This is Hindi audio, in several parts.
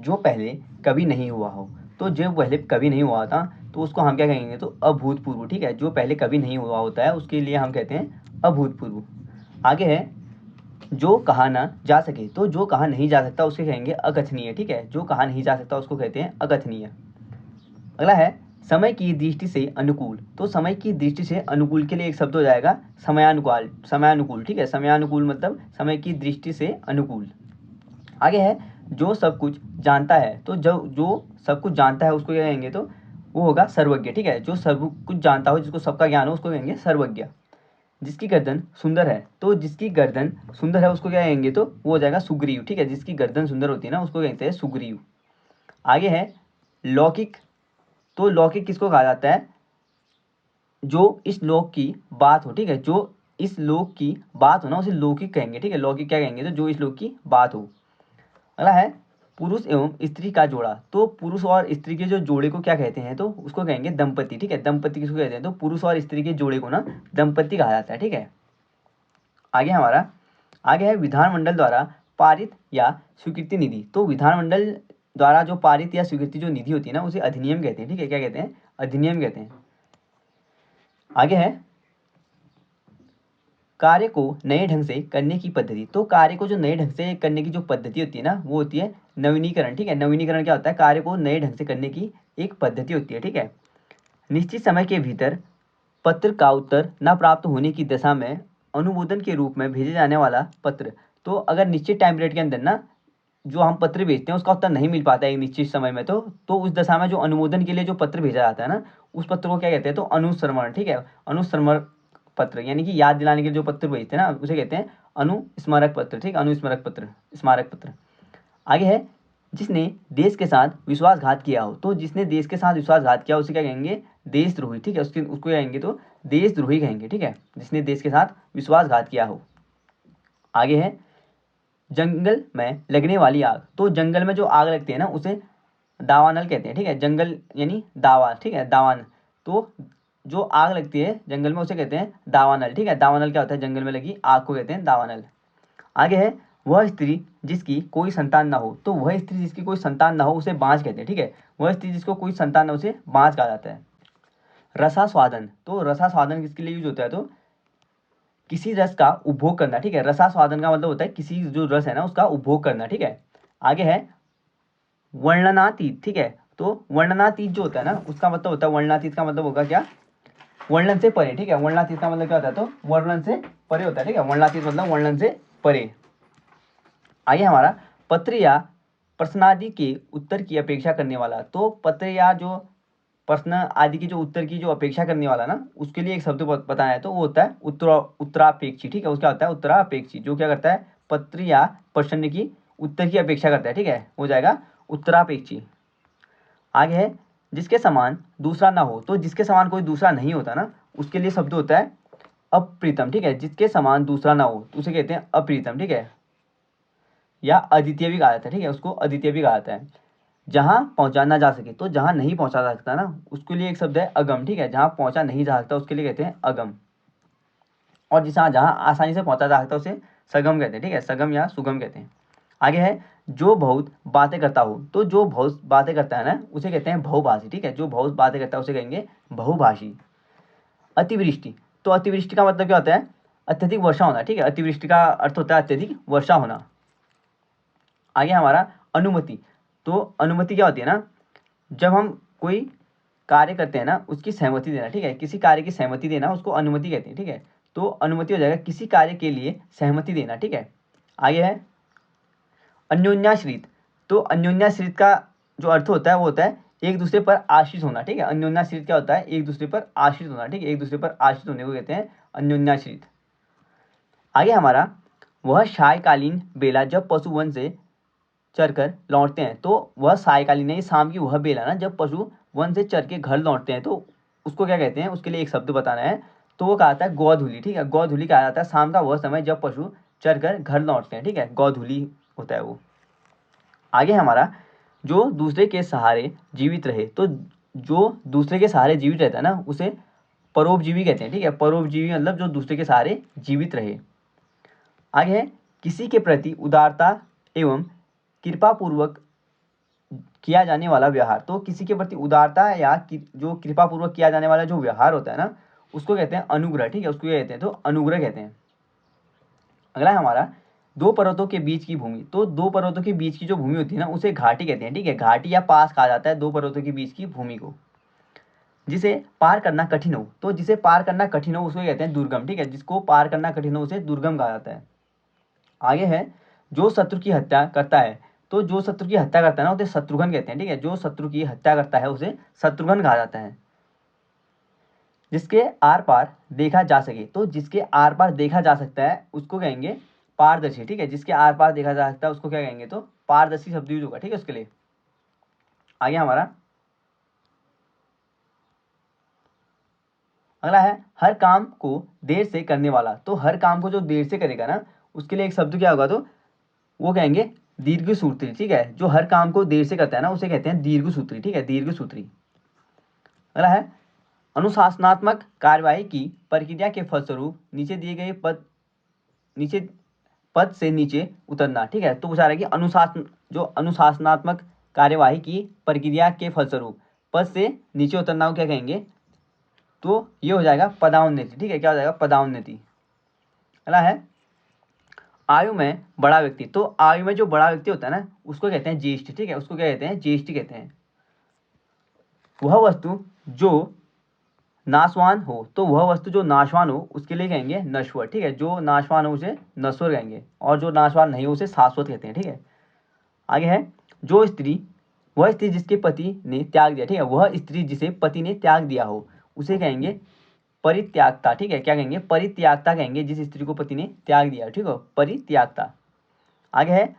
जो पहले कभी नहीं हुआ हो। तो जो पहले कभी नहीं हुआ था तो उसको हम क्या कहेंगे, तो अभूतपूर्व। ठीक है, जो पहले कभी नहीं हुआ होता है उसके लिए हम कहते हैं अभूतपूर्व। आगे है जो कहा ना जा सके, तो जो कहा नहीं जा सकता उसे कहेंगे अकथनीय। ठीक है, जो कहा नहीं जा सकता उसको कहते हैं अकथनीय। अगला है समय की दृष्टि से अनुकूल, तो समय की दृष्टि से अनुकूल के लिए एक शब्द हो जाएगा समयानुकूल। समयानुकूल, ठीक है, समयानुकूल मतलब समय की दृष्टि से अनुकूल। आगे है जो सब कुछ जानता है, तो जो सब कुछ जानता है उसको क्या कहेंगे, तो वो होगा सर्वज्ञ। ठीक है, जो सब कुछ जानता हो, जिसको सबका ज्ञान हो, उसको कहेंगे सर्वज्ञ। जिसकी गर्दन सुंदर है, तो जिसकी गर्दन सुंदर है उसको क्या कहेंगे, तो वो हो जाएगा सुग्रीव। ठीक है, जिसकी गर्दन सुंदर होती है ना उसको कहते हैं सुग्रीव। आगे है लौकिक, तो लौकिक किसको कहा जाता है, जो इस लोक की बात हो। ठीक है, जो इस लोक की बात हो ना उसे लौकिक कहेंगे। ठीक है, लौकिक क्या कहेंगे, तो जो इस लोक की बात हो। अगला है पुरुष एवं स्त्री का जोड़ा, तो पुरुष और स्त्री के जो जोड़े को क्या कहते हैं, तो उसको कहेंगे दंपति। ठीक है, दंपति किसको कहते हैं, तो पुरुष और स्त्री के जोड़े को ना दंपति कहा जाता है। ठीक है, आगे है विधानमंडल द्वारा पारित या स्वीकृति निधि, तो विधानमंडल द्वारा जो पारित या स्वीकृति जो निधि होती है ना उसे अधिनियम कहते हैं। ठीक है, क्या कहते हैं, अधिनियम कहते हैं। आगे है कार्य को नए ढंग से करने की पद्धति, तो कार्य को जो नए ढंग से करने की जो पद्धति होती है ना वो होती है नवीनीकरण। ठीक है, नवीनीकरण क्या होता है, कार्य को नए ढंग से करने की एक पद्धति होती है। ठीक है, निश्चित समय के भीतर पत्र का उत्तर न प्राप्त होने की दशा में अनुमोदन के रूप में भेजे जाने वाला पत्र, तो अगर निश्चित टाइम पीरियड के अंदर ना जो हम पत्र भेजते हैं उसका उत्तर नहीं मिल पाता है एक निश्चित समय में, तो उस दशा में जो अनुमोदन के लिए जो पत्र भेजा जाता है ना उस पत्र को क्या कहते हैं, तो अनुस्मरण। ठीक है, अनुस्मरण पत्र, यानी कि याद दिलाने के लिए जो पत्र भेजते हैं ना उसे कहते हैं अनुस्मारक पत्र। ठीक, अनुस्मारक पत्र, स्मारक पत्र। आगे है जिसने देश के साथ विश्वासघात किया हो, तो जिसने देश के साथ विश्वासघात किया उसे क्या कहेंगे, देशद्रोही। ठीक है, उसको कहेंगे तो देशद्रोही कहेंगे। ठीक है, जिसने देश के साथ विश्वासघात किया हो। आगे है जंगल में लगने वाली आग, तो जंगल में जो आग लगती है ना उसे दावानल कहते हैं। ठीक है, जंगल यानी दावा। ठीक है, दावान, तो जो आग लगती है जंगल में उसे कहते हैं दावानल। ठीक है, दावानल क्या होता है, जंगल में लगी आग को कहते हैं दावानल। आगे है वह स्त्री जिसकी कोई संतान ना हो, तो वह स्त्री जिसकी कोई संतान ना हो उसे बांझ कहते हैं। ठीक है, वह स्त्री जिसको कोई संतान ना हो उसे बांझ कहा जाता है। रसास्वादन, तो रसास्वादन किसके लिए यूज होता है, तो किसी रस का उपभोग करना। ठीक है, रसास्वादन का मतलब होता है किसी जो रस है ना उसका उपभोग करना। ठीक है, आगे है वर्णनातीत। ठीक है, तो वर्णनातीत जो होता है ना उसका मतलब होता है, वर्णनातीत का मतलब होगा क्या, वर्णन से परे। ठीक है, वर्णनातीत का मतलब क्या होता है, तो वर्णन से परे होता है। ठीक है, वर्णनातीत मतलब वर्णन से परे। आगे हमारा पत्र या प्रश्नादि के उत्तर की अपेक्षा करने वाला, तो पत्र या जो प्रश्न आदि की जो उत्तर की जो अपेक्षा करने वाला ना उसके लिए एक शब्द बताया है, तो वो होता है उत्तरापेक्षी। ठीक है, उसका होता है उत्तरापेक्षी, जो क्या करता है पत्र या प्रश्न की उत्तर की अपेक्षा करता है। ठीक है, हो जाएगा उत्तरापेक्षी। आगे है जिसके समान दूसरा ना हो, तो जिसके समान कोई दूसरा नहीं होता ना उसके लिए शब्द होता है अप्रीतम। ठीक है, जिसके समान दूसरा ना हो तो उसे कहते हैं अप्रीतम। ठीक है, या अद्वितीय भी कहा जाता है। ठीक है, उसको अद्वितीय भी कहा जाता है। जहां पहुंचा ना जा सके, तो जहां नहीं पहुंचा जा सकता ना उसके लिए एक शब्द है अगम। ठीक है, जहां पहुंचा नहीं जा सकता उसके लिए कहते हैं अगम। और जहां जहां आसानी से पहुंचा जा सकता उसे सगम कहते हैं। ठीक है, सगम या सुगम कहते हैं। आगे है जो बहुत बातें करता हो, तो जो बहुत बातें करता है ना उसे कहते हैं बहुभाषी। ठीक है, जो बहुत बातें करता है उसे कहेंगे बहुभाषी। अतिवृष्टि, तो अतिवृष्टि का मतलब क्या होता है, अत्यधिक वर्षा होना। ठीक है, अतिवृष्टि का अर्थ होता है अत्यधिक वर्षा होना। आगे हमारा अनुमति, तो अनुमति क्या होती है ना, जब हम कोई कार्य करते हैं ना उसकी सहमति देना। ठीक है, किसी कार्य की सहमति देना उसको अनुमति कहते हैं। ठीक है, तो अनुमति हो जाएगा किसी कार्य के लिए सहमति देना। ठीक है, आगे है अन्योन्याश्रित, तो अन्योन्याश्रित का जो अर्थ होता है वो होता है एक दूसरे पर आश्रित होना। ठीक है, अन्योन्याश्रित क्या होता है, एक दूसरे पर आश्रित होना। ठीक है, एक दूसरे पर आश्रित होने को कहते हैं अन्योन्याश्रित। आगे हमारा वह सायकालीन बेला जब पशु वन से चरकर लौटते हैं, तो वह सायकालीन है शाम की वह बेला ना जब पशु वन से चर के घर लौटते हैं तो उसको क्या कहते हैं, उसके लिए एक शब्द बताना है, तो वो कहा जाता है गौधूली। ठीक है, गौधूली कहा जाता है शाम का वह समय जब पशु चर कर घर लौटते हैं। ठीक है, गौधूली होता है वो। आगे हमारा जो दूसरे के सहारे जीवित रहे, तो जो दूसरे के सहारे जीवित रहता है ना उसे परोपजीवी कहते हैं। ठीक है, परोपजीवी मतलब जो दूसरे के सहारे जीवित रहे। आगे है किसी के प्रति उदारता एवं कृपापूर्वक किया जाने वाला व्यवहार, तो किसी के प्रति उदारता या जो कृपा पूर्वक किया जाने वाला जो व्यवहार होता है ना, उसको कहते हैं अनुग्रह, ठीक है, उसको क्या कहते हैं, तो अनुग्रह कहते हैं। अगला है हमारा दो पर्वतों के बीच की भूमि, तो दो पर्वतों के बीच की जो भूमि होती है ना, उसे घाटी कहते हैं, ठीक है, घाटी या पास कहा जाता है दो पर्वतों के बीच की भूमि को। जिसे पार करना कठिन हो, तो जिसे पार करना कठिन हो उसको कहते हैं दुर्गम, ठीक है, जिसको पार करना कठिन हो उसे दुर्गम कहा जाता है। आगे है जो शत्रु की हत्या करता है, तो जो शत्रु की हत्या करता है ना उसे शत्रुघ्न कहते हैं, ठीक है, जो शत्रु की हत्या करता है उसे शत्रुघ्न कहा जाता है। जिसके आर पार देखा जा सके, तो जिसके आर पार देखा जा सकता है उसको कहेंगे पारदर्शी, ठीक है, जिसके आर पार देखा जा सकता है उसको क्या कहेंगे, तो पारदर्शी शब्द यूज होगा, ठीक है, उसके लिए। आगे हमारा अगला है हर काम को देर से करने वाला, तो हर काम को जो देर से करेगा ना उसके लिए एक शब्द क्या होगा, तो वो कहेंगे दीर्घ सूत्री, ठीक है, जो हर काम को देर से करता है ना उसे कहते हैं दीर्घ सूत्री, ठीक है, दीर्घ सूत्री। अगला है अनुशासनात्मक कार्यवाही की प्रक्रिया के फलस्वरूप नीचे पद से नीचे उतरना, ठीक है, तो पूछा रहा है कि अनुशासनात्मक कार्यवाही की प्रक्रिया के फलस्वरूप पद से नीचे उतरना को क्या कहेंगे, तो ये हो जाएगा पदाउन्नति, ठीक है, क्या हो जाएगा, पदाउन्नति। अगला है आयु में बड़ा व्यक्ति, तो आयु में जो बड़ा व्यक्ति होता है ना उसको कहते हैं ज्येष्ठ, ठीक है, उसको क्या कहते हैं, ज्येष्ठ कहते हैं। वह वस्तु जो नाशवान हो, तो वह वस्तु जो नाशवान हो उसके लिए कहेंगे नश्वर, ठीक है, जो नाशवान हो उसे नश्वर कहेंगे, और जो नाशवान नहीं हो उसे शाश्वत कहते हैं, ठीक है। आगे है जो स्त्री वह स्त्री जिसके पति ने त्याग दिया, ठीक है, वह स्त्री जिसे पति ने त्याग दिया हो उसे कहेंगे परित्यागता, ठीक है, क्या कहेंगे, परित्यागता कहेंगे, जिस स्त्री को पति ने त्याग दिया, ठीक है, परित्यागता। आगे है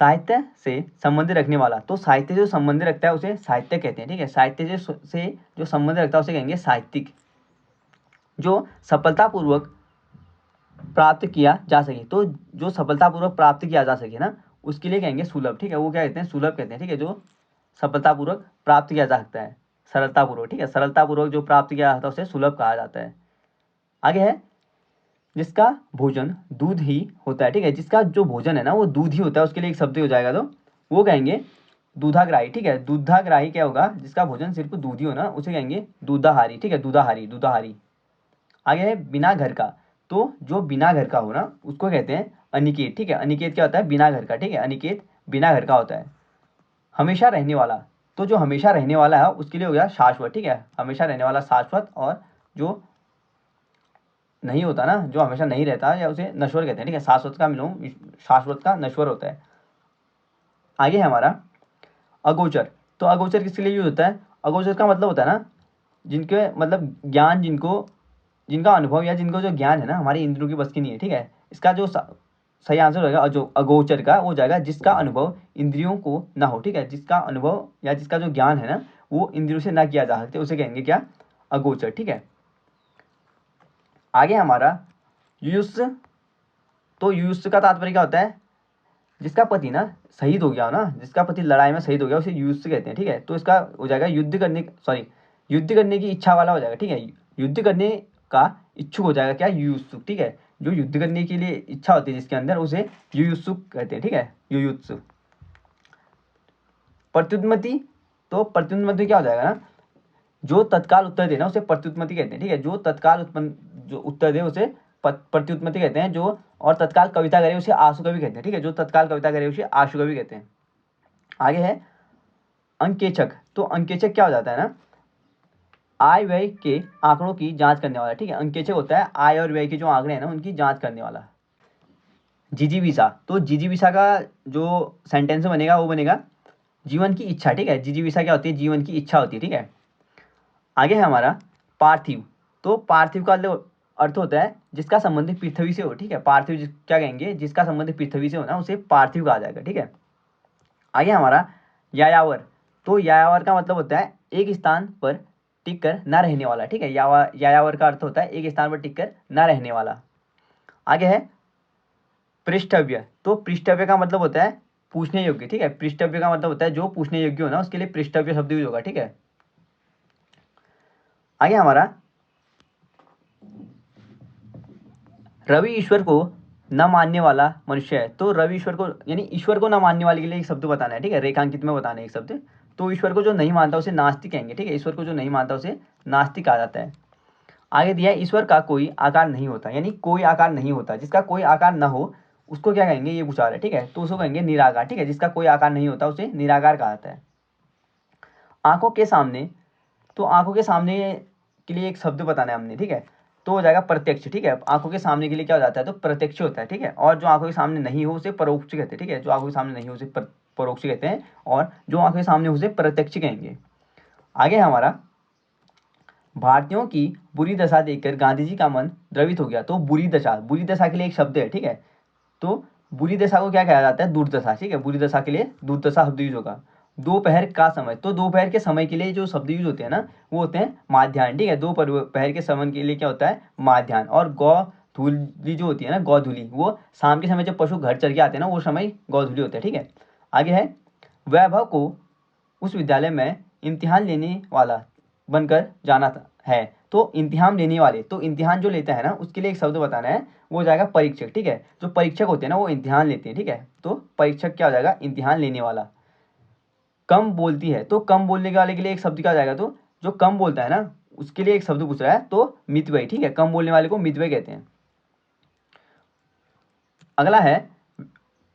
साहित्य से संबंध रखने वाला, तो साहित्य जो संबंध रखता है उसे साहित्य कहते हैं, ठीक है, साहित्य से जो संबंध रखता है उसे कहेंगे साहित्यिक। जो सफलतापूर्वक प्राप्त किया जा सके, तो जो सफलतापूर्वक प्राप्त किया जा सके ना उसके लिए कहेंगे सुलभ, ठीक है, वो क्या कहते हैं, सुलभ कहते हैं, ठीक है, जो सफलतापूर्वक प्राप्त किया जा सकता है सरलतापूर्वक, ठीक है, सरलतापूर्वक जो प्राप्त किया जाता है उसे सुलभ कहा जाता है। आगे है जिसका भोजन दूध ही होता है, ठीक है, जिसका जो भोजन है ना वो दूध ही होता है उसके लिए एक शब्द हो जाएगा, तो वो कहेंगे दूधाग्राही, ठीक है, दूधाग्राही क्या होगा, जिसका भोजन सिर्फ दूध ही हो ना उसे कहेंगे दूधाहारी, ठीक है, दूधाहारी, दूधाहारी। आगे है बिना घर का, तो जो बिना घर का हो ना उसको कहते हैं अनिकेत, ठीक है, अनिकेत क्या होता है, बिना घर का, ठीक है, अनिकेत बिना घर का होता है। हमेशा रहने वाला, तो जो हमेशा रहने वाला है उसके लिए हो गया शाश्वत, ठीक है, हमेशा रहने वाला शाश्वत, और जो नहीं होता ना, जो हमेशा नहीं रहता या उसे नश्वर कहते हैं, ठीक है, शाश्वत का मिलोम शाश्वत का नश्वर होता है। आगे है हमारा अगोचर, तो अगोचर किसके लिए यूज होता है, अगोचर का मतलब होता है ना जिनके मतलब ज्ञान जिनका अनुभव या जिनको जो ज्ञान है ना हमारी इंद्रियों की बस की नहीं है, ठीक है, इसका जो सही आंसर होगा जो अगोचर का वो जाएगा जिसका अनुभव इंद्रियों को ना हो, ठीक है, जिसका अनुभव या जिसका जो ज्ञान है ना वो इंद्रियों से ना किया जा सकते उसे कहेंगे क्या, अगोचर, ठीक है। आगे हमारा युयुत्सु, तो युयुत्सु का तात्पर्य क्या होता है, जिसका पति ना शहीद हो गया हो ना, जिसका पति लड़ाई में शहीद हो गया उसे युयुत्सु कहते हैं, ठीक है, तो इसका हो जाएगा युद्ध करने की इच्छा वाला हो जाएगा, ठीक है, युद्ध करने का इच्छुक हो जाएगा क्या, युयुत्सु, ठीक है, जो युद्ध करने के लिए इच्छा होती है जिसके अंदर उसे युयुत्सु कहते हैं, ठीक है, युयुत्सु। प्रत्युत्पत्ति, तो प्रत्युत्पत्ति क्या हो जाएगा ना, जो तत्काल उत्तर देना उसे प्रत्युत्पत्ति कहते हैं, ठीक है, जो तत्काल जो उत्तर दे उसे प्रत्युत्पत्ति कहते हैं, जो और तत्काल कविता करे उसे आशु कवि कहते हैं, ठीक है, जो तत्काल कविता करे उसे आशु कवि कहते हैं। आगे है अंकेचक, तो अंकेचक क्या हो जाता है ना, आय व्यय के आंकड़ों की जांच करने वाला, ठीक है, अंकेचक होता है आय और व्यय के जो आंकड़े हैं ना उनकी जांच करने वाला। जिजीविषा, तो जिजीविषा का जो सेंटेंस बनेगा वो बनेगा जीवन की इच्छा, ठीक है, जिजीविषा क्या होती है, जीवन की इच्छा होती है, ठीक है। आगे है हमारा पार्थिव, तो पार्थिव का अर्थ होता है जिसका संबंध पृथ्वी से हो, ठीक है, पार्थिव क्या कहेंगे, जिसका संबंध पृथ्वी से हो ना उसे पार्थिव कहा जाएगा, ठीक है। आगे हमारा यायावर, तो यायावर का मतलब होता है एक स्थान पर टिक कर न रहने वाला, ठीक है, यायावर का अर्थ होता है एक स्थान पर टिक कर न रहने वाला। आगे है पृष्ठव्य, तो पृष्ठव्य का मतलब होता है पूछने योग्य, ठीक है, पृष्ठव्य का मतलब होता है जो पूछने योग्य हो ना उसके लिए पृष्ठव्य शब्द यूज होगा, ठीक है। आगे हमारा रवि ईश्वर को न मानने वाला मनुष्य है। तो रवि ईश्वर को यानी ईश्वर को न मानने वाले के लिए एक शब्द बताना है, ठीक है, रेखांकित में बताना है एक शब्द। तो ईश्वर को जो नहीं मानता उसे नास्तिक कहेंगे, ठीक है, ईश्वर को जो नहीं मानता उसे नास्तिक कहा जाता है। आगे दिया है ईश्वर का कोई आकार नहीं होता, यानी कोई आकार नहीं होता, जिसका कोई आकार न हो उसको क्या कहेंगे, ये पूछा रहा है, ठीक है, तो उसको कहेंगे निराकार, ठीक है, जिसका कोई आकार नहीं होता उसे निराकार कहा जाता है। आंखों के सामने, तो आंखों के सामने के लिए एक शब्द बताना है हमने, ठीक है, तो हो जाएगा प्रत्यक्ष, ठीक है, आंखों के सामने के लिए क्या हो जाता है, तो प्रत्यक्ष होता है, ठीक है, और जो आंखों के सामने नहीं हो उसे परोक्ष कहते हैं, ठीक है, जो आंखों के सामने नहीं हो उसे परोक्ष कहते हैं, और जो आंखों के सामने हो उसे प्रत्यक्ष कहेंगे। आगे है हमारा, भारतीयों की बुरी दशा देखकर गांधी जी का मन द्रवित हो गया। तो बुरी दशा के लिए एक शब्द है, ठीक है, तो बुरी दशा को क्या कहा जाता है, दुर्दशा, ठीक है, बुरी दशा के लिए दुर्दशा शब्द यूज होगा। दोपहर का समय, तो दोपहर के समय के लिए जो शब्द यूज होते हैं ना वो होते हैं माध्याह्न, ठीक है, दोपहर के समय के लिए क्या होता है, माध्याह्न। और गौधूली जो होती है ना, गौधूली, वो शाम के समय जब पशु घर चल के आते हैं ना वो समय गौधूली होता है, ठीक है। आगे है, वैभव को उस विद्यालय में इम्तिहान लेने वाला बनकर जाना है। तो इम्तिहान लेने वाले, तो इम्तिहान जो लेता है ना उसके लिए एक शब्द बताना है, वो हो जाएगा परीक्षक, ठीक है, जो परीक्षक होते हैं ना वो इम्तिहान लेते हैं, ठीक है, तो परीक्षक क्या हो जाएगा, इम्तिहान लेने वाला। कम बोलती है, तो कम बोलने वाले के लिए एक शब्द क्या हो जाएगा, तो जो कम बोलता है ना उसके लिए एक शब्द पूछ रहा है, तो मितव्ययी, ठीक है, कम बोलने वाले को मितव्ययी कहते हैं। अगला है,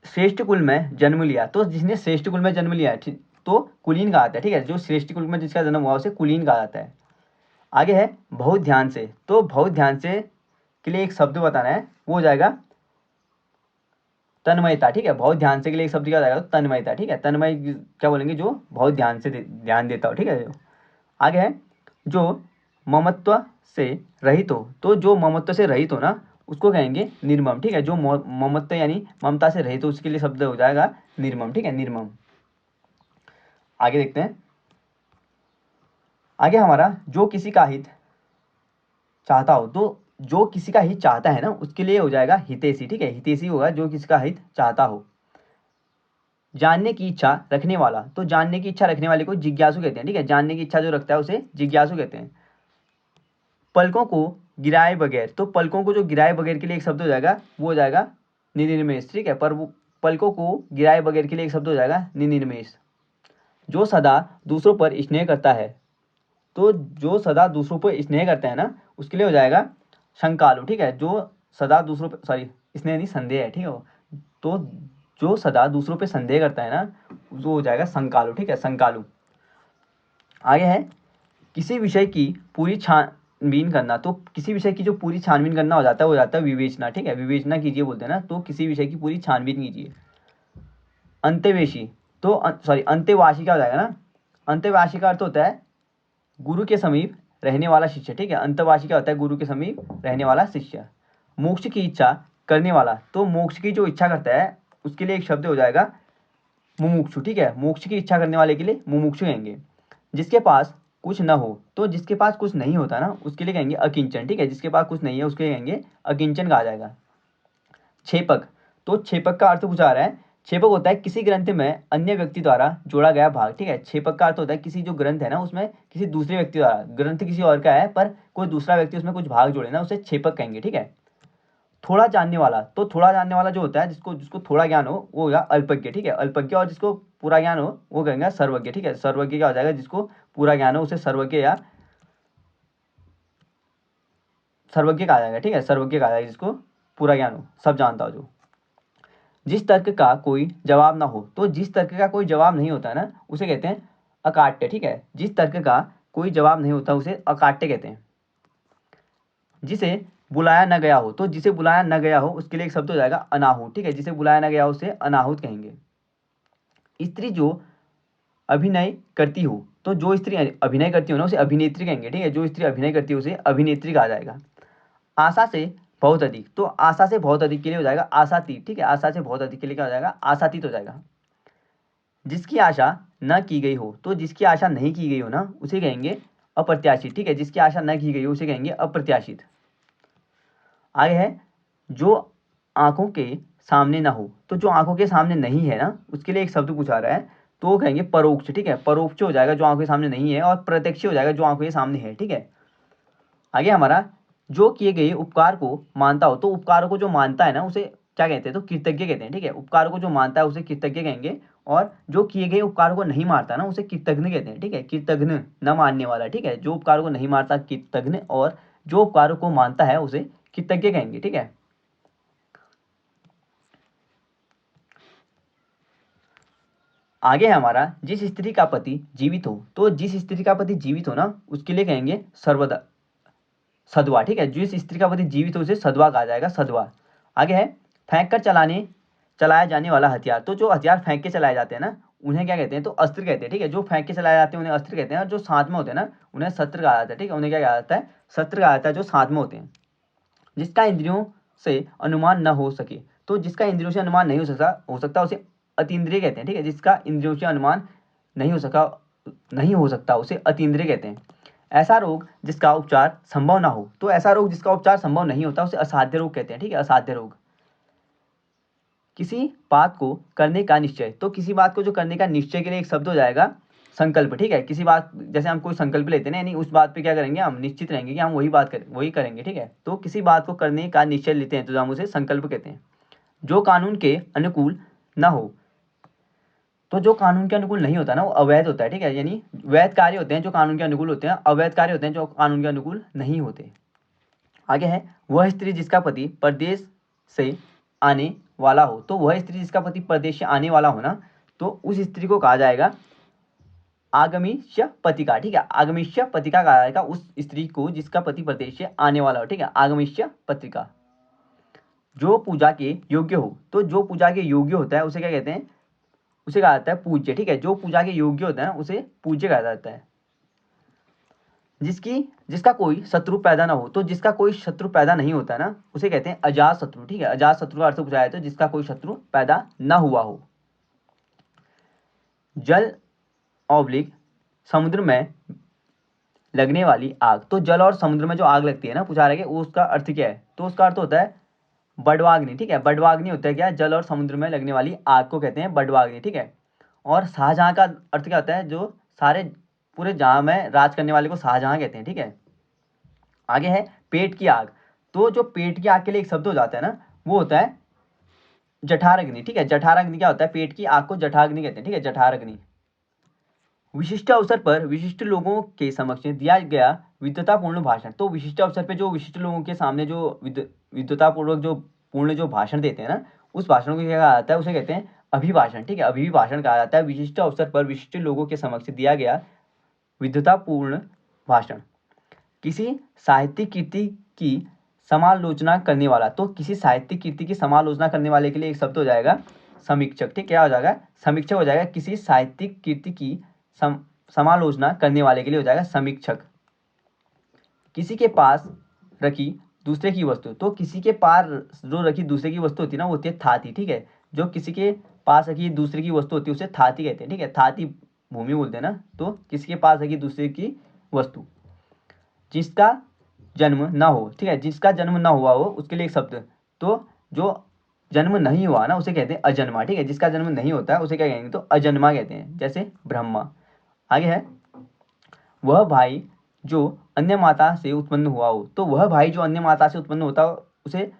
श्रेष्ठ कुल में जन्म लिया, तो जिसने श्रेष्ठ कुल में जन्म लिया है, ठीक, तो कुलीन कहा जाता है, ठीक है, जो श्रेष्ठ कुल में जिसका जन्म हुआ उसे कुलीन कहा जाता है। आगे है, बहुत ध्यान से, तो बहुत ध्यान से के लिए एक शब्द बताना है, वो हो जाएगा तन्मयता, ठीक है, बहुत ध्यान से के लिए एक शब्द क्या हो जाएगा, तन्मयता, ठीक है, तन्मय क्या बोलेंगे, जो बहुत ध्यान से ध्यान देता हो, ठीक है। आगे है, जो ममत्व से रहित हो, तो जो ममत्व से रहित हो ना उसको कहेंगे निर्मम, ठीक है, जो ममत्व यानी ममता से रहित हो उसके लिए शब्द हो जाएगा निर्मम, ठीक है, निर्मम। आगे देखते हैं, आगे हमारा, जो किसी का हित चाहता हो, तो जो किसी का हित चाहता है ना उसके लिए हो जाएगा हितैषी, ठीक है, हितैषी होगा जो किसी का हित चाहता हो। जानने की इच्छा रखने वाला, तो जानने की इच्छा रखने वाले को जिज्ञासु कहते हैं, ठीक है, जानने की इच्छा जो रखता है उसे जिज्ञासु कहते हैं। पलकों को गिराए बगैर, तो पलकों को जो गिराए बगैर के लिए एक शब्द हो जाएगा, वो हो जाएगा निनिर्मेष, ठीक है, पर वो पलकों को गिराए बगैर के लिए एक शब्द हो जाएगा निनिर्मेष। जो सदा दूसरों पर स्नेह करता है, तो जो सदा दूसरों पर स्नेह करता है ना उसके लिए हो जाएगा शंकालु, ठीक है, जो सदा दूसरों पर, सॉरी स्नेह नहीं संदेह है, ठीक है, तो जो सदा दूसरों पे संदेह करता है ना वो हो जाएगा संकालु, ठीक है, संकालु। आगे है, किसी विषय की पूरी छानबीन करना, तो किसी विषय की जो पूरी छानबीन करना हो जाता है वो हो जाता है विवेचना, ठीक है, विवेचना कीजिए बोलते हैं ना, तो किसी विषय की पूरी छानबीन कीजिए। अंत्यवेशी, तो सॉरी अंत्यवासी का हो जाएगा ना, अंत्यवासी का अर्थ होता है गुरु के समीप रहने वाला शिष्य, ठीक है, अंतवासी क्या होता है, गुरु के समीप रहने वाला शिष्य। मोक्ष की इच्छा करने वाला, तो मोक्ष की जो इच्छा करता है उसके लिए एक शब्द हो जाएगा मुमुक्षु, ठीक है, मोक्ष की इच्छा करने वाले के लिए मुमुक्षु कहेंगे। जिसके पास कुछ न हो, तो जिसके पास कुछ नहीं होता ना उसके लिए कहेंगे अकिंचन, ठीक है, जिसके पास कुछ नहीं है उसके लिए कहेंगे अकिंचन कहा जाएगा। छेपक, तो छेपक का अर्थ पूछा रहा है, छेपक होता है किसी ग्रंथ में अन्य व्यक्ति द्वारा जोड़ा गया भाग, ठीक है, छेपक का अर्थ होता है किसी जो ग्रंथ है ना उसमें किसी दूसरे व्यक्ति द्वारा, ग्रंथ किसी और का है पर कोई दूसरा व्यक्ति उसमें कुछ भाग जोड़े ना उसे छेपक कहेंगे, ठीक है। थोड़ा जानने वाला, तो थोड़ा जानने वाला जो होता है जिसको जिसको थोड़ा ज्ञान हो वो होगा अल्पज्ञ, ठीक है, अल्पज्ञ, और जिसको पूरा ज्ञान हो वो कहेंगे सर्वज्ञ, ठीक है, सर्वज्ञ क्या हो जाएगा, जिसको पूरा ज्ञान हो उसे सर्वज्ञ या सर्वज्ञ कहा जाएगा, ठीक है, सर्वज्ञ कहा जाएगा जिसको पूरा ज्ञान हो, सब जानता हो जो। जिस तर्क का कोई जवाब ना हो, तो जिस तर्क का कोई जवाब नहीं होता ना उसे कहते हैं अकाट्य, ठीक है, जिस तर्क का कोई जवाब नहीं होता उसे अकाट्य कहते हैं। जिसे बुलाया न गया हो, तो जिसे बुलाया न गया हो उसके लिए एक शब्द हो जाएगा अनाहुत, ठीक है, जिसे बुलाया न गया हो उसे अनाहुत कहेंगे। स्त्री जो अभिनय करती हो, तो जो स्त्री अभिनय करती हो ना उसे अभिनेत्री कहेंगे, ठीक है, जो स्त्री अभिनय करती है उसे अभिनेत्री कहा जाएगा। आशा से बहुत अधिक, तो आशा से बहुत अधिक के लिए हो जाएगा आशातीत, ठीक है, आशा से बहुत अधिक के लिए क्या हो जाएगा, आशातीत हो जाएगा। जिसकी आशा न की गई हो, तो जिसकी आशा नहीं की गई हो ना उसे कहेंगे अप्रत्याशित, ठीक है, जिसकी आशा न की गई हो उसे कहेंगे अप्रत्याशित। आगे है, जो आंखों के सामने ना हो, तो जो आंखों के सामने नहीं है ना उसके लिए एक शब्द पूछा रहा है, तो वो कहेंगे परोक्ष, ठीक है, परोक्ष हो जाएगा जो आंखों के सामने नहीं है, और प्रत्यक्ष हो जाएगा जो आंखों के सामने है, ठीक है। आगे हमारा, जो किए गए उपकार को मानता हो, तो उपकारों को जो मानता है ना उसे क्या कहते हैं, तो कृतज्ञ कहते हैं, ठीक है। उपकारों को जो मानता है उसे कृतज्ञ कहेंगे, और जो किए गए उपकारों को नहीं मारता ना उसे कृतघ्न कहते हैं, ठीक है। कृतघ्न न मानने वाला, ठीक है। जो उपकारों को नहीं मारता कृतघ्न, और जो उपकारों को मानता है उसे कृतज्ञ कहेंगे, ठीक है। आगे है हमारा, जिस स्त्री का पति जीवित हो, तो जिस स्त्री का पति जीवित हो ना उसके लिए कहेंगे सर्वदा सद्वा, ठीक है। जिस स्त्री का पति जीवित हो उसे सद्वा कहा जाएगा, सद्वा। आगे है, फेंक कर चलाया जाने वाला हथियार, तो जो हथियार फेंक के चलाए जाते हैं ना उन्हें क्या कहते हैं, तो अस्त्र कहते हैं, ठीक है। जो फेंक के चलाए जाते हैं उन्हें अस्त्र कहते हैं, और जो साथ में होते हैं ना उन्हें शस्त्र कहा जाता है, ठीक है। उन्हें क्या कहा जाता है, शस्त्र कहा जाता है, जो साथ में होते हैं। जिसका इंद्रियों से अनुमान न हो सके, तो जिसका इंद्रियों से अनुमान नहीं हो सकता उसे अतीन्द्रिय कहते हैं, ठीक है। जिसका इंद्रियों से अनुमान नहीं हो सकता उसे अतीन्द्रिय कहते हैं। ऐसा रोग जिसका उपचार संभव ना हो, तो ऐसा रोग जिसका उपचार संभव नहीं होता उसे असाध्य रोग कहते हैं, ठीक है, असाध्य रोग। किसी बात को करने का निश्चय, तो किसी बात को जो करने का निश्चय के लिए एक शब्द हो जाएगा संकल्प, ठीक है। किसी बात, जैसे हम कोई संकल्प लेते हैं ना, यानी उस बात पे क्या करेंगे, हम निश्चित रहेंगे कि हम वही करेंगे, ठीक है। तो किसी बात को करने का निश्चय लेते हैं तो हम उसे संकल्प कहते हैं। जो कानून के अनुकूल ना हो, तो जो कानून के अनुकूल नहीं होता ना वो अवैध होता है, ठीक है। यानी वैध कार्य होते हैं जो कानून के अनुकूल होते हैं, अवैध कार्य होते हैं जो कानून के अनुकूल नहीं होते। आगे है, वह स्त्री जिसका पति परदेश से आने वाला हो, तो वह स्त्री जिसका पति परदेश से आने वाला हो ना, तो उस स्त्री को कहा जाएगा आगमिष्य पतिका, ठीक है। आगमिष्य पतिका कहा जाएगा उस स्त्री को जिसका पति प्रदेश से आने वाला हो, ठीक है, आगमिष्य पत्रिका। जो पूजा के योग्य हो, तो जो पूजा के योग्य होता है उसे क्या कहते हैं, उसे कहा जाता है पूज्य, ठीक है। जो पूजा के योग्य होता है ना उसे पूज्य कहा जाता है। जिसका कोई शत्रु पैदा ना हो, तो जिसका कोई शत्रु पैदा नहीं होता ना उसे कहते हैं अजात शत्रु, ठीक है। अजात शत्रु का अर्थ पूछा जाए तो जिसका कोई शत्रु पैदा ना हुआ हो। जल ऑब्लिक समुद्र में लगने वाली आग, तो जल और समुद्र में जो आग लगती है ना, पूछा रहा है कि उसका अर्थ क्या है, तो उसका अर्थ होता है बडवाग्नि, ठीक है। बडवाग्नि होता है क्या, जल और समुद्र में लगने वाली आग को कहते हैं बडवाग्नि, ठीक है। और शाहजहां का अर्थ क्या होता है, जो सारे पूरे जहां में राज करने वाले को शाहजहां कहते हैं, ठीक है। आगे है, पेट की आग, तो जो पेट की आग के लिए एक शब्द हो जाता है ना वो होता है जठारग्नि, ठीक है। जठारग्नि क्या होता है, पेट की आग को जठाग्नि कहते हैं, ठीक है, जठारग्नि। विशिष्ट अवसर पर विशिष्ट लोगों के समक्ष दिया गया विद्वतापूर्ण भाषण, तो विशिष्ट अवसर पर जो विशिष्ट लोगों के सामने जो विद्वतापूर्वक जो पूर्ण जो भाषण देते हैं ना, उस भाषण को क्या कहा जाता है, उसे कहते हैं अभिभाषण, ठीक है। अभिभाषण कहा जाता है विशिष्ट अवसर पर विशिष्ट लोगों के समक्ष दिया गया विद्वतापूर्ण भाषण। किसी साहित्यिक कीर्ति की समालोचना करने वाला, तो किसी साहित्यिक कीर्ति की समालोचना करने वाले के लिए एक शब्द हो जाएगा समीक्षक, ठीक, क्या हो जाएगा, समीक्षक हो जाएगा। किसी साहित्यिक कीर्ति की समालोचना करने वाले के लिए हो जाएगा समीक्षक। किसी के पास रखी दूसरे की वस्तु, तो किसी के पास जो रखी दूसरे की वस्तु होती है ना वो होती है थाती, ठीक है। जो किसी के पास रखी दूसरे की वस्तु होती है उसे थाती कहते हैं, ठीक है। थाती भूमि बोलते हैं ना, तो किसी के पास रखी दूसरे की वस्तु। जिसका जन्म ना हो, ठीक है, जिसका जन्म ना हुआ हो उसके लिए एक शब्द, तो जो जन्म नहीं हुआ ना उसे कहते हैं अजन्मा, ठीक है। जिसका जन्म नहीं होता है उसे क्या कहेंगे, तो अजन्मा कहते हैं, जैसे ब्रह्मा। आगे है, वह भाई जो अन्य माता से उत्पन्न हुआ हो, तो वह भाई जो अन्य माता से उत्पन्न होता हो उसे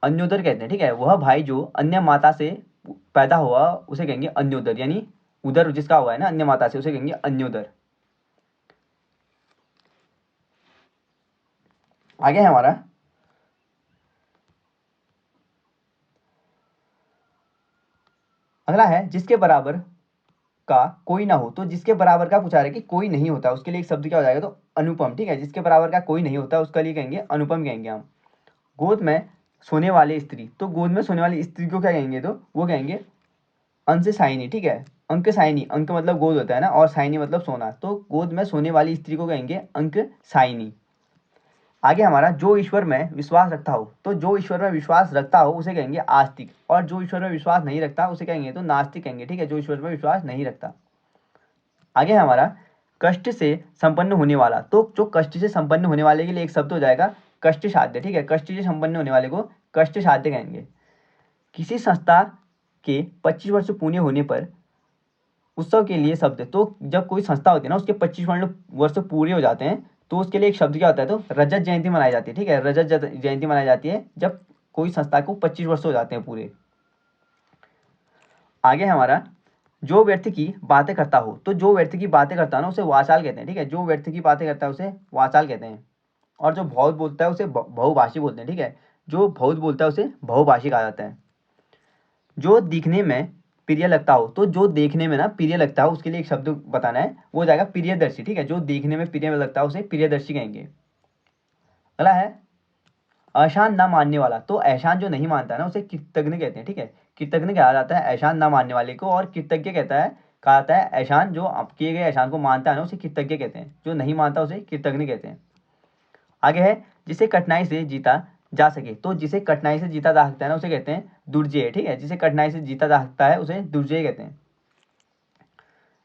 अन्योदर कहते हैं, ठीक है। वह भाई जो अन्य माता से पैदा हुआ उसे कहेंगे अन्योदर, यानी उदर जिसका हुआ है ना अन्य माता से उसे कहेंगे अन्योदर। आगे है हमारा, अगला है, जिसके बराबर का कोई ना हो, तो जिसके बराबर का पूछा रहा है कि कोई नहीं होता उसके लिए एक शब्द क्या हो जाएगा, तो अनुपम, ठीक है। जिसके बराबर का कोई नहीं होता उसके लिए कहेंगे अनुपम कहेंगे हम। गोद में सोने वाली स्त्री, तो गोद में सोने वाली स्त्री को क्या कहेंगे, तो वो कहेंगे अंश साइनी, ठीक है। अंक साइनी, अंक मतलब गोद होता है ना, और साइनी मतलब सोना, तो गोद में सोने वाली स्त्री को कहेंगे अंक साइनी। आगे हमारा, जो ईश्वर में विश्वास रखता हो, तो जो ईश्वर में विश्वास रखता हो उसे कहेंगे आस्तिक, और जो ईश्वर में विश्वास नहीं रखता उसे कहेंगे तो नास्तिक कहेंगे, ठीक है। जो ईश्वर में विश्वास नहीं रखता। आगे हमारा, कष्ट से संपन्न होने वाला, तो जो कष्ट से संपन्न होने वाले के लिए एक शब्द हो जाएगा कष्ट साध्य, ठीक है। कष्ट से संपन्न होने वाले को कष्ट साध्य कहेंगे। किसी संस्था के 25 वर्ष पूर्ण होने पर उत्सव के लिए शब्द, तो जब कोई संस्था होती है ना उसके 25 वर्ष पूरे हो जाते हैं तो उसके लिए एक शब्द क्या होता है, तो रजत जयंती मनाई जाती है, ठीक है। रजत जयंती मनाई जाती है जब कोई संस्था को 25 वर्ष हो जाते हैं पूरे। आगे है हमारा, जो व्यक्ति की बातें करता हो, तो जो व्यक्ति की बातें करता है ना उसे वाचाल कहते हैं, ठीक है। जो व्यक्ति की बातें करता है उसे वाचाल कहते हैं। और जो बहुत बोलता है उसे बहुभाषी बोलते हैं, ठीक है। जो बहुत बोलता है उसे बहुभाषी कहा जाता है। जो दिखने में प्रिय लगता हो, तो जो देखने में ना प्रिय लगता हो उसके लिए एक शब्द बताना है, वो हो जाएगा प्रियदर्शी, ठीक है। जो देखने में प्रिय लगता है उसे प्रियदर्शी कहेंगे। अगला है एहसान ना मानने वाला, तो एहसान जो नहीं मानता है ना उसे कृतज्ञ कहते हैं, ठीक है। कृतज्ञ कहा जाता है एहसान ना मानने वाले को, और कृतज्ञ कहा जाता है एहसान जो किए गए एहसान को मानता है ना उसे कृतज्ञ कहते हैं, जो नहीं मानता उसे कृतज्ञ कहते हैं। आगे है जिसे कठिनाई से जीता जा सके, तो जिसे कठिनाई से जीता जा सकता है ना उसे कहते हैं दुर्जेय, ठीक है। जिसे कठिनाई से जीता जा सकता है उसे दुर्जेय कहते हैं।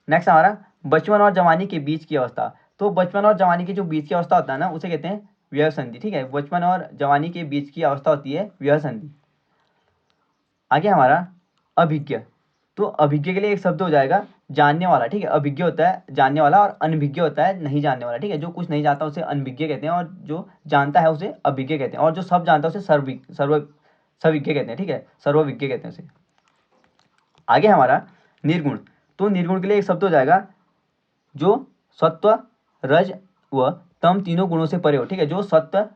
नेक्स्ट हमारा बचपन और जवानी के बीच की अवस्था, तो बचपन और जवानी के जो बीच की अवस्था होता है ना उसे कहते हैं व्यसंधि, ठीक है। बचपन और जवानी के बीच की अवस्था होती है व्यसंधि। आगे हमारा अभिज्ञ, तो अभिज्ञ के लिए एक शब्द हो जाएगा जानने वाला, ठीक है। अभिज्ञ होता है जानने वाला और अनभिज्ञ होता है नहीं जानने वाला, ठीक है। जो कुछ नहीं जानता उसे अनभिज्ञ कहते हैं, और जो जानता है उसे अभिज्ञ कहते हैं, और जो सब जानता है उसे सर्वविज्ञ कहते हैं, ठीक है। सर्वविज्ञ कहते हैं उसे। आगे हमारा निर्गुण, तो निर्गुण के लिए एक शब्द हो जाएगा जो सत्व रज व तम तीनों गुणों से परे हो, ठीक है। जो सत्व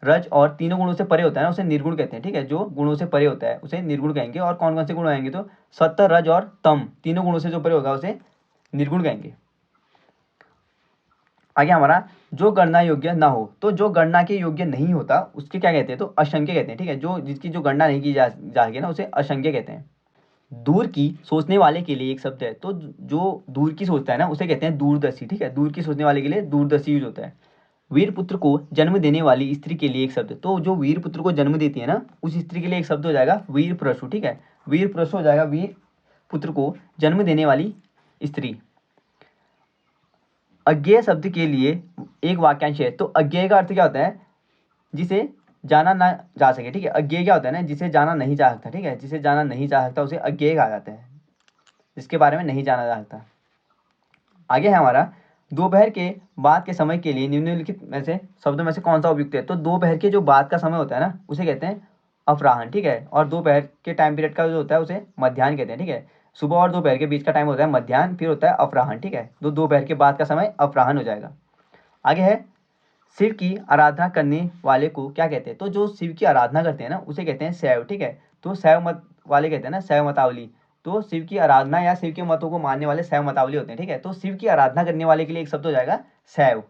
रज और तीनों गुणों से परे होता है ना उसे निर्गुण कहते हैं, ठीक है। जो गुणों से परे होता है उसे निर्गुण कहेंगे। और कौन कौन से गुण आएंगे, तो सत्व रज और तम तीनों गुणों से जो परे होगा उसे निर्गुण कहेंगे। आगे हमारा जो गणना योग्य ना हो, तो जो गणना के योग्य नहीं होता उसके क्या कहते हैं, तो असंख्य कहते हैं, ठीक है। जो जिसकी जो गणना नहीं की जा सके ना उसे असंख्य कहते हैं। दूर की सोचने वाले के लिए एक शब्द है, तो जो दूर की सोचता है ना उसे कहते हैं दूरदर्शी, ठीक है। दूर की सोचने वाले के लिए दूरदर्शी यूज होता है। वीर पुत्र को जन्म देने वाली स्त्री के लिए एक शब्द, तो जो वीर पुत्र को जन्म देती है ना उस स्त्री के लिए एक शब्द हो जाएगा वीर प्रसु, ठीक है। वीर प्रसु हो जाएगा वीर पुत्र को जन्म देने वाली स्त्री। अज्ञेय शब्द के लिए एक वाक्यांश है, तो अज्ञेय का अर्थ क्या होता है, जिसे जाना ना जा सके, ठीक है। अज्ञेय क्या होता है ना, जिसे जाना नहीं जा सकता, ठीक है। जिसे जाना नहीं जा सकता उसे अज्ञेय कहा जाता है, जिसके बारे में नहीं जाना जा सकता। आगे है हमारा दोपहर के बाद के समय के लिए निम्नलिखित में से शब्दों में से कौन सा उपयुक्त है, तो दोपहर के जो बाद का समय होता है ना उसे कहते हैं अपराह्न, ठीक है। और दोपहर के टाइम पीरियड का जो होता है उसे मध्याह्न कहते हैं, ठीक है। सुबह और दोपहर के बीच का टाइम होता है मध्याह्न, फिर होता है अपराह्न, ठीक है। तो दोपहर के बाद का समय अपराह्न हो जाएगा। आगे है शिव की आराधना करने वाले को क्या कहते हैं, तो जो शिव की आराधना करते हैं ना उसे कहते हैं शैव, ठीक है। तो शैव मत वाले कहते हैं ना शैव मतावली, तो शिव की आराधना या शिव के मतों को मानने वाले शैव मतावली होते हैं, ठीक है। तो शिव की आराधना करने वाले के लिए एक शब्द हो जाएगा शैव।